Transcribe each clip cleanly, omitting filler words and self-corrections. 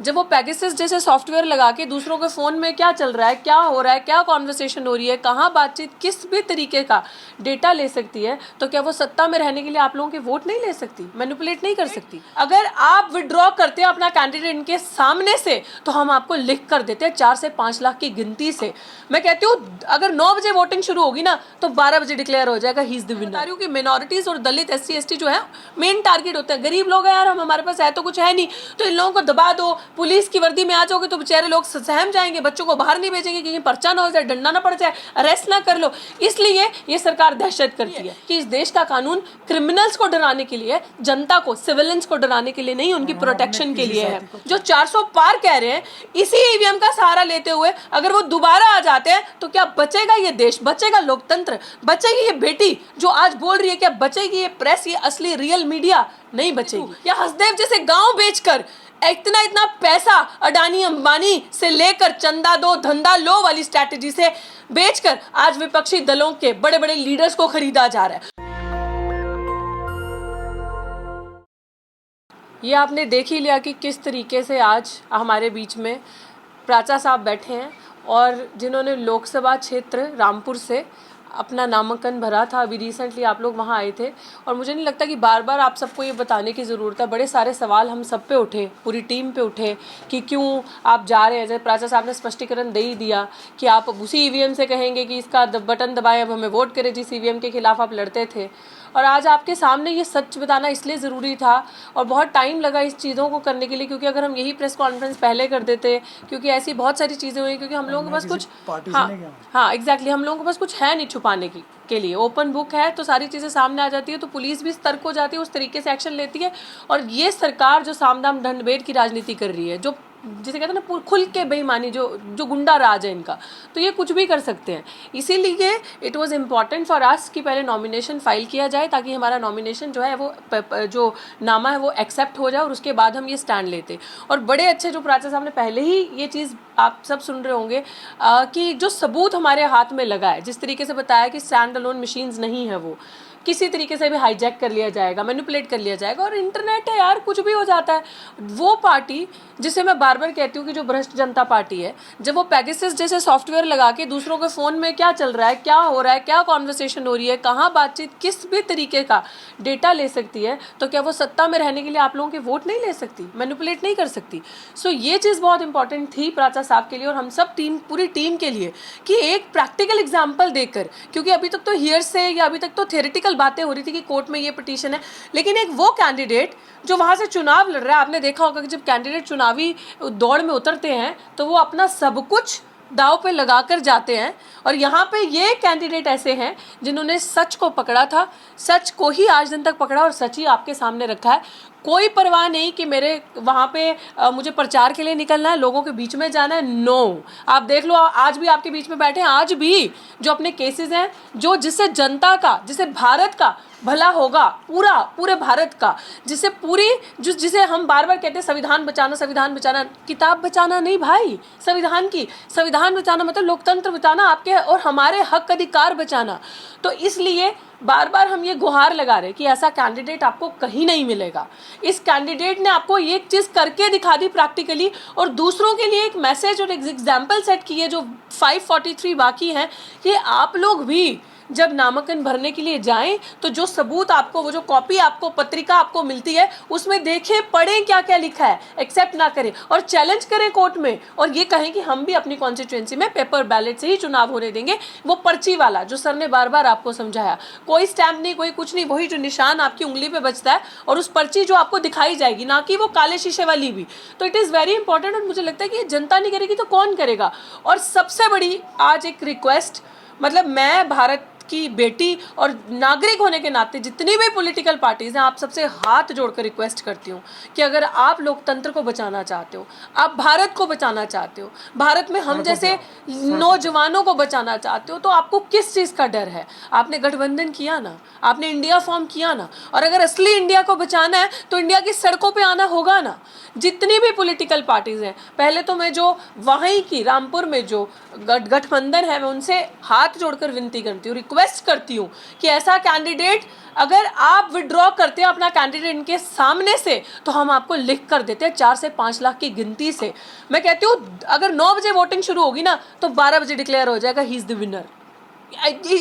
जब वो पेगासस जैसे सॉफ्टवेयर लगा के दूसरों के फ़ोन में क्या चल रहा है, क्या हो रहा है, क्या कॉन्वर्सेशन हो रही है, कहाँ बातचीत, किस भी तरीके का डेटा ले सकती है, तो क्या वो सत्ता में रहने के लिए आप लोगों के वोट नहीं ले सकती, मैनिपुलेट नहीं कर सकती? अगर आप विड्रॉ करते हैं अपना कैंडिडेट इनके सामने से, तो हम आपको लिख कर देते हैं 4 से 5 लाख की गिनती से। मैं कहती हूँ अगर 9 बजे वोटिंग शुरू होगी ना, तो 12 बजे डिक्लेयर हो जाएगा ही इज द विनर। कि मिनॉरिटीज और दलित, SC ST जो है मेन टारगेट होते हैं। गरीब लोग हैं यार, हमारे पास है तो कुछ है नहीं, तो इन लोगों को दबा दो, पुलिस की वर्दी में आ जाओगे तो बेचारे लोग सहम जाएंगे, बच्चों को बाहर नहीं भेजेंगे क्योंकि पर्चा ना हो जाए, डंडा ना पड़ जाए, अरेस्ट ना कर लो। इसलिए ये सरकार दहशत करती है कि इस देश का कानून क्रिमिनल्स को डराने के लिए, जनता को, सिविलियंस को डराने के लिए नहीं, उनकी प्रोटेक्शन के लिए है। जो 400 पार कह रहे हैं, इसी EVM का सहारा लेते हुए अगर वो दोबारा आ जाते हैं तो क्या बचेगा ये देश, बचेगा लोकतंत्र, बचेगी ये बेटी जो आज बोल रही है, क्या बचेगी ये प्रेस, ये असली रियल मीडिया? नहीं बचेगी। या हसदेव जैसे गांव बेचकर इतना पैसा अडानी अंबानी से लेकर चंदा दो धंधा लो वाली स्ट्रैटेजी से बेचकर आज विपक्षी दलों के बड़े बड़े लीडर्स को खरीदा जा रहा है। ये आपने देख ही लिया कि किस तरीके से आज हमारे बीच में प्राचा साहब बैठे हैं और जिन्होंने लोकसभा क्षेत्र रामपुर से अपना नामांकन भरा था। अभी रिसेंटली आप लोग वहाँ आए थे और मुझे नहीं लगता कि बार बार आप सबको ये बताने की ज़रूरत है। बड़े सारे सवाल हम सब पे उठे, पूरी टीम पे उठे कि क्यों आप जा रहे हैं। जैसे प्राचा साहब ने स्पष्टीकरण दे ही दिया कि आप उसी EVM से कहेंगे कि इसका बटन दबाएं, अब हमें वोट करें जिस EVM के खिलाफ आप लड़ते थे। और आज आपके सामने ये सच बताना इसलिए ज़रूरी था और बहुत टाइम लगा इस चीज़ों को करने के लिए, क्योंकि अगर हम यही प्रेस कॉन्फ्रेंस पहले कर देते, क्योंकि ऐसी बहुत सारी चीज़ें हुई, क्योंकि हम लोगों के पास कुछ हाँ एग्जैक्टली हम लोगों के पास कुछ है नहीं छुपाने की के लिए। ओपन बुक है तो सारी चीज़ें सामने आ जाती है, तो पुलिस भी सतर्क हो जाती है, उस तरीके से एक्शन लेती है। और ये सरकार जो सामदाम दंडभेद की राजनीति कर रही है, जो जिसे कहते हैं ना खुल के बेईमानी, जो गुंडा राज है इनका, तो ये कुछ भी कर सकते हैं। इसीलिए it was important for us कि पहले नॉमिनेशन फाइल किया जाए ताकि हमारा नॉमिनेशन जो है वो जो नामा है वो एक्सेप्ट हो जाए और उसके बाद हम ये स्टैंड लेते। और बड़े अच्छे जो प्राचा साहब ने पहले ही ये चीज़ आप सब सुन रहे होंगे कि जो सबूत हमारे हाथ में लगा है, जिस तरीके से बताया कि स्टैंड अलोन मशीन्स नहीं है, वो किसी तरीके से भी हाईजैक कर लिया जाएगा, मैनिपुलेट कर लिया जाएगा। और इंटरनेट है यार, कुछ भी हो जाता है। वो पार्टी जिसे मैं बार बार कहती हूँ कि जो भ्रष्ट जनता पार्टी है, जब वो पेगासस जैसे सॉफ्टवेयर लगा के दूसरों के फ़ोन में क्या चल रहा है, क्या हो रहा है, क्या कॉन्वर्सेशन हो रही है, कहाँ बातचीत, किस भी तरीके का डेटा ले सकती है, तो क्या वो सत्ता में रहने के लिए आप लोगों के वोट नहीं ले सकती, मैनिपुलेट नहीं कर सकती? सो ये चीज़ बहुत इंपॉर्टेंट थी प्राचा साहब के लिए और हम सब पूरी टीम के लिए कि एक प्रैक्टिकल एग्जाम्पल देकर, क्योंकि अभी तक तो हियर से या अभी तक तो थ्योरेटिकल बातें हो रही थी कि कोर्ट में ये पिटीशन है, लेकिन एक वो कैंडिडेट जो वहां से चुनाव लड़ रहा है, आपने देखा होगा कि जब कैंडिडेट चुनावी दौड़ में उतरते हैं तो वो अपना सब कुछ दाव पे लगा कर जाते हैं। और यहाँ पे ये कैंडिडेट ऐसे हैं जिन्होंने सच को पकड़ा था, सच को ही आज दिन तक पकड़ा और सच ही आपके सामने रखा है। कोई परवाह नहीं कि मेरे वहाँ पे मुझे प्रचार के लिए निकलना है, लोगों के बीच में जाना है। नो, आप देख लो, आज भी आपके बीच में बैठे हैं, आज भी जो अपने केसेस हैं, जो जिससे जनता का, जिससे भारत का भला होगा, पूरे भारत का, जिसे हम बार बार कहते हैं संविधान बचाना, संविधान बचाना। किताब बचाना नहीं भाई, संविधान बचाना मतलब लोकतंत्र बचाना, आपके और हमारे हक अधिकार बचाना। तो इसलिए बार बार हम ये गुहार लगा रहे कि ऐसा कैंडिडेट आपको कहीं नहीं मिलेगा। इस कैंडिडेट ने आपको ये चीज़ करके दिखा दी प्रैक्टिकली और दूसरों के लिए एक मैसेज और एक एग्जाम्पल सेट की है। जो 543 बाकी हैं, ये आप लोग भी जब नामांकन भरने के लिए जाएं तो जो सबूत आपको, वो जो कॉपी आपको, पत्रिका आपको मिलती है, उसमें देखें, पढ़ें क्या क्या लिखा है, एक्सेप्ट ना करें और चैलेंज करें कोर्ट में और ये कहें कि हम भी अपनी कॉन्स्टिट्यूएंसी में पेपर बैलेट से ही चुनाव होने देंगे। वो पर्ची वाला जो सर ने बार बार आपको समझाया, कोई स्टैम्प नहीं, कोई कुछ नहीं, वही जो निशान आपकी उंगली पे बचता है और उस पर्ची जो आपको दिखाई जाएगी, ना कि वो काले शीशे वाली भी। तो इट इज़ वेरी इंपॉर्टेंट और मुझे लगता है कि ये जनता नहीं करेगी तो कौन करेगा। और सबसे बड़ी आज एक रिक्वेस्ट, मतलब मैं भारत की बेटी और नागरिक होने के नाते जितनी भी पॉलिटिकल पार्टीज हैं, आप सबसे हाथ जोड़कर रिक्वेस्ट करती हूँ कि अगर आप लोकतंत्र को बचाना चाहते हो, आप भारत को बचाना चाहते हो, भारत में हम जैसे नौजवानों को बचाना चाहते हो, तो आपको किस चीज़ का डर है? आपने गठबंधन किया ना, आपने इंडिया फॉर्म किया ना, और अगर असली इंडिया को बचाना है तो इंडिया की सड़कों पे आना होगा ना। जितनी भी पॉलिटिकल पार्टीज हैं, पहले तो मैं जो वहीं की रामपुर में जो गठबंधन है, मैं उनसे हाथ जोड़कर विनती करती हूँ, रिक्वेस्ट रिक्वेस्ट करती हूँ कि ऐसा कैंडिडेट अगर आप विड्रॉ करते हैं अपना कैंडिडेट इनके सामने से, तो हम आपको लिख कर देते हैं 4 से 5 लाख की गिनती से। मैं कहती हूँ अगर 9 बजे वोटिंग शुरू होगी ना, तो 12 बजे डिक्लेयर हो जाएगा ही इज़ द विनर।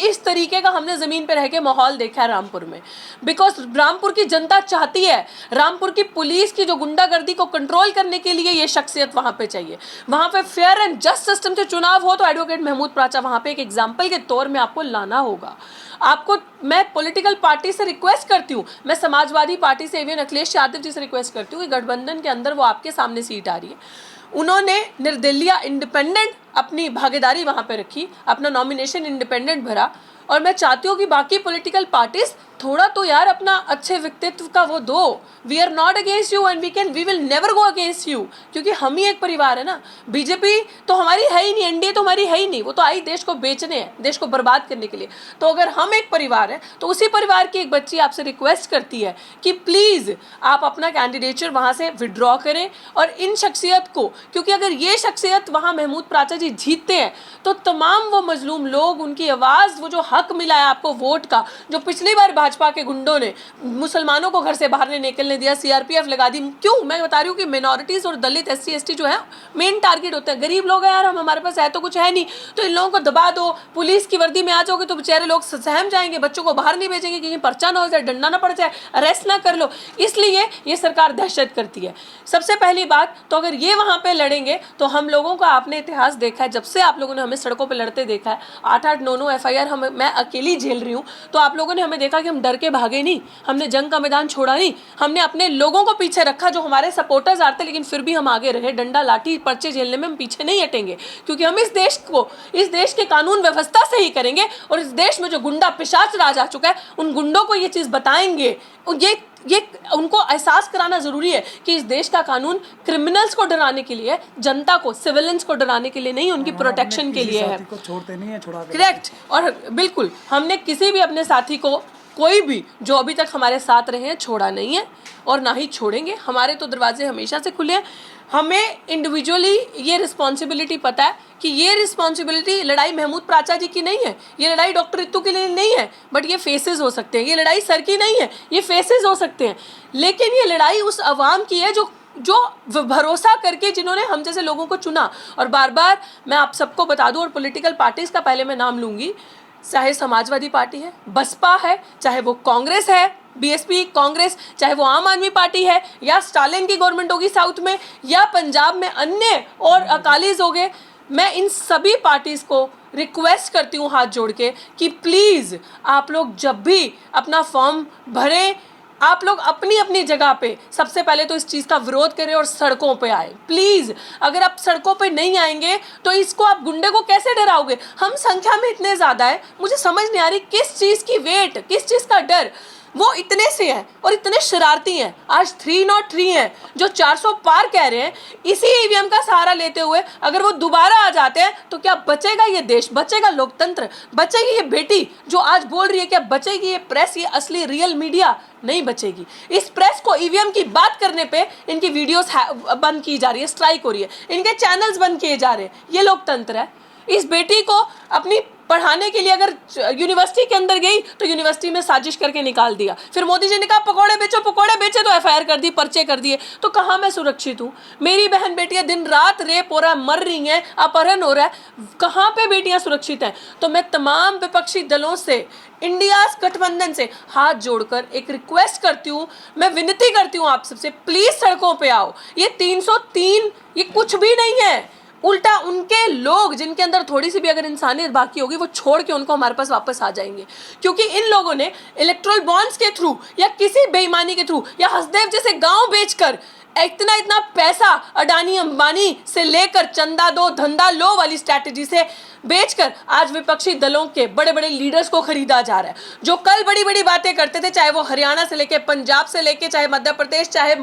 इस तरीके का हमने ज़मीन पर रह के माहौल देखा है रामपुर में, बिकॉज रामपुर की जनता चाहती है, रामपुर की पुलिस की जो गुंडागर्दी को कंट्रोल करने के लिए ये शख्सियत वहाँ पे चाहिए। वहाँ पे फेयर एंड जस्ट सिस्टम से चुनाव हो तो एडवोकेट महमूद प्राचा वहाँ पे एक एग्जाम्पल के तौर में आपको लाना होगा। आपको मैं पॉलिटिकल पार्टी से रिक्वेस्ट करती हूँ, मैं समाजवादी पार्टी से इवन अखिलेश यादव जी से रिक्वेस्ट करती हूँ कि गठबंधन के अंदर वो आपके सामने सीट आ रही है, उन्होंने निर्दलीय इंडिपेंडेंट अपनी भागीदारी वहाँ पे रखी, अपना नॉमिनेशन इंडिपेंडेंट भरा, और मैं चाहती हूँ कि बाकी पॉलिटिकल पार्टीज थोड़ा तो यार अपना अच्छे व्यक्तित्व का वो दो। We are not against you and we will never go against you, क्योंकि हम ही एक परिवार है ना। बीजेपी तो हमारी है ही नहीं, एनडीए तो हमारी है ही नहीं, वो तो आई देश को बेचने हैं, देश को बर्बाद करने के लिए। तो अगर हम एक परिवार हैं तो उसी परिवार की एक बच्ची आपसे रिक्वेस्ट करती है कि प्लीज़ आप अपना कैंडिडेचर वहाँ से विड्रॉ करें, और इन शख्सियत को, क्योंकि अगर ये शख्सियत वहाँ महमूद प्राचा जी जीतते हैं तो तमाम वो मजलूम लोग, उनकी आवाज़, वो जो हक मिला है आपको वोट का, जो पिछली बार भाजपा के गुंडों ने मुसलमानों को घर से बाहर नहीं निकलने दिया, सीआरपीएफ लगा दी। क्यों? मैं बता रही हूँ कि मिनॉरिटीज़ और दलित, एससी एसटी जो है मेन टारगेट होते हैं। गरीब लोग हैं यार, हमारे पास है तो कुछ है नहीं, तो इन लोगों को दबा दो, पुलिस की वर्दी में आ जाओगे तो बेचारे लोग सहम जाएंगे, बच्चों को बाहर नहीं भेजेंगे, कहीं पर्चा ना हो जाए, डंडा ना पड़ जाए, अरेस्ट ना कर लो। इसलिए ये सरकार दहशत करती है। सबसे पहली बात तो अगर ये वहाँ पे लड़ेंगे तो हम लोगों का आपने इतिहास देखा है, जब से आप लोगों ने हमें सड़कों पे लड़ते देखा है, 8-8, 9-9 FIR मैं अकेली झेल रही हूँ, तो आप लोगों ने हमें देखा कि हम डर के भागे नहीं, हमने जंग का मैदान छोड़ा नहीं, हमने अपने लोगों को पीछे रखा जो हमारे सपोर्टर्स आते, लेकिन फिर भी हम आगे रहे। डंडा लाठी पर्चे झेलने में हम पीछे नहीं हटेंगे, क्योंकि हम इस देश को, इस देश के कानून व्यवस्था से ही करेंगे, और इस देश में जो गुंडा पिशाच राज आ चुका है उन गुंडों को ये चीज़ बताएंगे। ये उनको एहसास कराना ज़रूरी है कि इस देश का कानून क्रिमिनल्स को डराने के लिए, जनता को, सिविलियंस को डराने के लिए नहीं, उनकी प्रोटेक्शन के लिए है। छोड़ते नहीं है, छुड़ा करेक्ट। और बिल्कुल हमने किसी भी अपने साथी को, कोई भी जो अभी तक हमारे साथ रहे हैं, छोड़ा नहीं है और ना ही छोड़ेंगे। हमारे तो दरवाजे हमेशा से खुले हैं। हमें इंडिविजुअली ये रिस्पॉन्सिबिलिटी पता है कि ये रिस्पॉन्सिबिलिटी लड़ाई महमूद प्राचा जी की नहीं है, ये लड़ाई डॉक्टर रितु के लिए नहीं है, बट ये फेसेस हो सकते हैं। ये लड़ाई सर की नहीं है, ये फेसेस हो सकते हैं, लेकिन ये लड़ाई उस अवाम की है जो भरोसा करके, जिन्होंने हम जैसे लोगों को चुना। और बार बार मैं आप सबको बता दूं, और पॉलिटिकल पार्टीज़ का पहले मैं नाम लूँगी, चाहे समाजवादी पार्टी है, बसपा है, चाहे वो कांग्रेस है, बीएसपी कांग्रेस, चाहे वो आम आदमी पार्टी है, या स्टालिन की गवर्नमेंट होगी साउथ में, या पंजाब में अन्य और अकालीज हो गए, मैं इन सभी पार्टीज़ को रिक्वेस्ट करती हूँ हाथ जोड़ के कि प्लीज़ आप लोग जब भी अपना फॉर्म भरें, आप लोग अपनी अपनी जगह पे सबसे पहले तो इस चीज़ का विरोध करें और सड़कों पे आए प्लीज़। अगर आप सड़कों पे नहीं आएंगे तो इसको आप गुंडे को कैसे डराओगे? हम संख्या में इतने ज़्यादा है, मुझे समझ नहीं आ रही किस चीज़ की वेट, किस चीज़ का डर। वो इतने से हैं और इतने शरारती हैं। आज 303 हैं जो 400 पार कह रहे हैं, इसी ईवीएम का सहारा लेते हुए अगर वो दोबारा आ जाते हैं तो क्या बचेगा ये देश, बचेगा लोकतंत्र, बचेगी ये बेटी जो आज बोल रही है, क्या बचेगी ये प्रेस, ये असली रियल मीडिया? नहीं बचेगी। इस प्रेस को ईवीएम की बात करने पे इनकी वीडियोस बंद की जा रही है, स्ट्राइक हो रही है, इनके चैनल्स बंद किए जा रहे हैं। ये लोकतंत्र है? इस बेटी को अपनी पढ़ाने के लिए अगर यूनिवर्सिटी के अंदर गई तो यूनिवर्सिटी में साजिश करके निकाल दिया, फिर मोदी जी ने कहा पकौड़े बेचो, पकौड़े बेचे तो FIR कर दी, पर्चे कर दिए। तो कहाँ मैं सुरक्षित हूँ? मेरी बहन बेटियां दिन रात रेप हो रहा है, मर रही हैं, अपहरण हो रहा है, कहाँ पे बेटियां सुरक्षित हैं? तो मैं तमाम विपक्षी दलों से, इंडिया गठबंधन से हाथ जोड़कर एक रिक्वेस्ट करती हूँ, मैं विनती करती हूँ आप सबसे, प्लीज सड़कों पे आओ। ये 303 ये कुछ भी नहीं है, उल्टा उनके लोग जिनके अंदर थोड़ी सी भी अगर इंसानियत बाकी होगी वो छोड़ के उनको हमारे पास वापस आ जाएंगे, क्योंकि इन लोगों ने इलेक्ट्रल बॉन्ड्स के थ्रू या किसी बेईमानी के थ्रू या हसदेव जैसे गांव बेचकर इतना पैसा अडानी अंबानी से लेकर चंदा दो धंधा लो वाली स्ट्रैटेजी से बेचकर आज विपक्षी दलों के बड़े बड़े लीडर्स को खरीदा जा रहा है, जो कल बड़ी बड़ी बातें करते थे, चाहे वो हरियाणा से लेके पंजाब से लेके चाहे मध्य प्रदेश, चाहे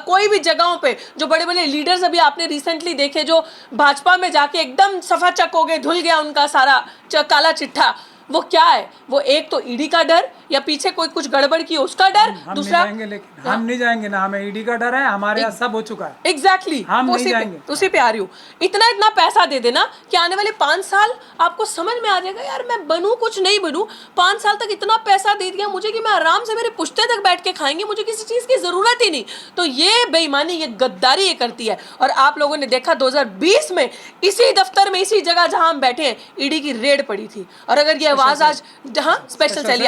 कोई भी जगहों पे जो बड़े बड़े लीडर्स अभी आपने रिसेंटली देखे जो भाजपा में जाके एकदम सफाचक हो गए, धुल गया उनका सारा काला चिट्ठा। वो क्या है? वो एक तो ईडी का डर या पीछे कोई कुछ गड़बड़ की उसका डर, दूसरा हम नहीं जाएंगे ना, हमें ईडी का डर है, हमारे यहाँ सब हो चुका है। एग्जैक्टली हम नहीं जाएंगे। उसी पे आ रही हूँ। इतना पैसा दे देना कि आने वाले 5 साल आपको समझ में आ जाएगा यार मैं बनूं कुछ नहीं बनूं, 5 साल तक इतना पैसा दे दिया मुझे कि मैं आराम से मेरे पुश्ते तक बैठ के खाएंगे, मुझे किसी चीज़ की ज़रूरत ही नहीं। तो ये बेईमानी, ये गद्दारी ये करती है। और आप लोगों ने देखा 2020 में इसी दफ्तर में, इसी जगह जहां हम बैठे हैं, ईडी की रेड पड़ी थी। और अगर ये आवाज़ आज स्पेशल सेल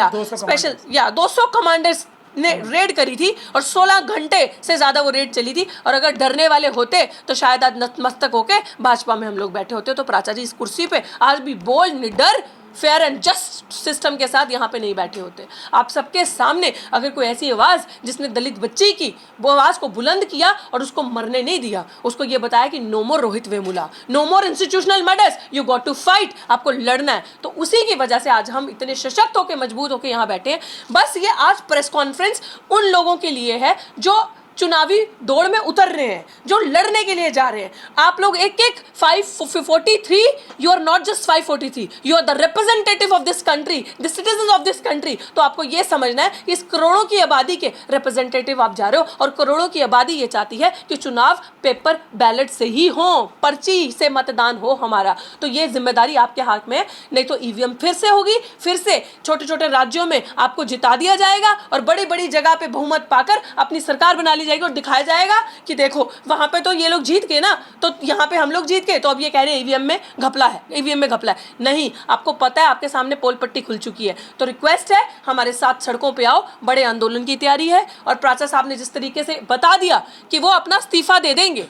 या 200 कमांडर्स ने रेड करी थी और 16 घंटे से ज़्यादा वो रेड चली थी। और अगर डरने वाले होते तो शायद आज नतमस्तक होके भाजपा में हम लोग बैठे होते। तो प्राचा जी इस कुर्सी पे आज भी बोल्ड, निडर, फेयर एंड जस्ट सिस्टम के साथ यहाँ पे नहीं बैठे होते। आप सबके सामने अगर कोई ऐसी आवाज़ जिसने दलित बच्ची की, वो आवाज़ को बुलंद किया और उसको मरने नहीं दिया, उसको ये बताया कि no more Rohit Vemula, no more institutional murders, you got to fight, आपको लड़ना है। तो उसी की वजह से आज हम इतने सशक्त होकर, मजबूत होकर यहाँ बैठे हैं। बस ये आज प्रेस कॉन्फ्रेंस उन लोगों के लिए है जो चुनावी दौड़ में उतर रहे हैं, जो लड़ने के लिए जा रहे हैं। आप लोग एक 543, you are not just 543, you are the representative of this country, the citizen of this country. तो आपको ये समझना है इस करोड़ों की आबादी के रिप्रेजेंटेटिव आप जा रहे हो, और करोड़ों की आबादी ये चाहती है कि चुनाव पेपर बैलेट से ही हो, पर्ची से मतदान हो हमारा। तो ये जिम्मेदारी आपके हाथ में है, नहीं तो ईवीएम फिर से होगी, फिर से छोटे छोटे राज्यों में आपको जिता दिया जाएगा और बड़ी बड़ी जगह पे बहुमत पाकर अपनी सरकार बना जाएगी और दिखाया जाएगा कि देखो वहां पे तो ये लोग जीत गए ना, तो यहाँ पे हम लोग जीत गए, तो अब ये कह रहे हैं ईवीएम में घपला है, ईवीएम में घपला है। नहीं, आपको पता है, आपके सामने पोल पट्टी खुल चुकी है। तो रिक्वेस्ट है हमारे साथ सड़कों पे आओ, बड़े आंदोलन की तैयारी है। और प्राचा साहब ने जिस तरीके से बता दिया कि वो अपना इस्तीफा दे देंगे,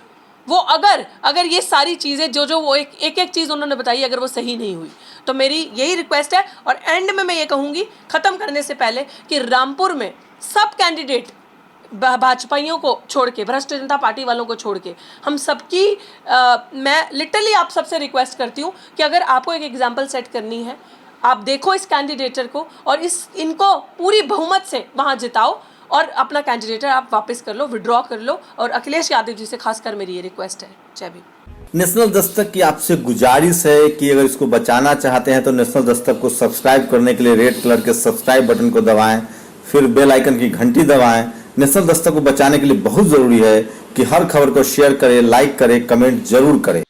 वो अगर ये सारी चीज़ें जो वो एक चीज़ उन्होंने बताई, अगर वो सही नहीं हुई, तो मेरी यही रिक्वेस्ट है। और एंड में मैं ये कहूँगी ख़त्म करने से पहले कि रामपुर में सब कैंडिडेट भाजपाइयों को छोड़ के, भारतीय जनता पार्टी वालों को छोड़ के, हम सबकी मैं लिटरली आप सबसे रिक्वेस्ट करती हूँ कि अगर आपको एक एग्जाम्पल सेट करनी है, आप देखो इस कैंडिडेटर को और इनको पूरी बहुमत से वहाँ जिताओ और अपना कैंडिडेटर आप वापस कर लो, विड्रॉ कर लो। और अखिलेश यादव जी से खासकर मेरी ये रिक्वेस्ट है। जय भीम। नेशनल दस्तक की आपसे गुजारिश है कि अगर इसको बचाना चाहते हैं तो नेशनल दस्तक को सब्सक्राइब करने के लिए रेड कलर के सब्सक्राइब बटन को दबाएं, फिर बेल आइकन की घंटी दबाएं। नेशनल दस्तक को बचाने के लिए बहुत जरूरी है कि हर खबर को शेयर करें, लाइक करें, कमेंट जरूर करें।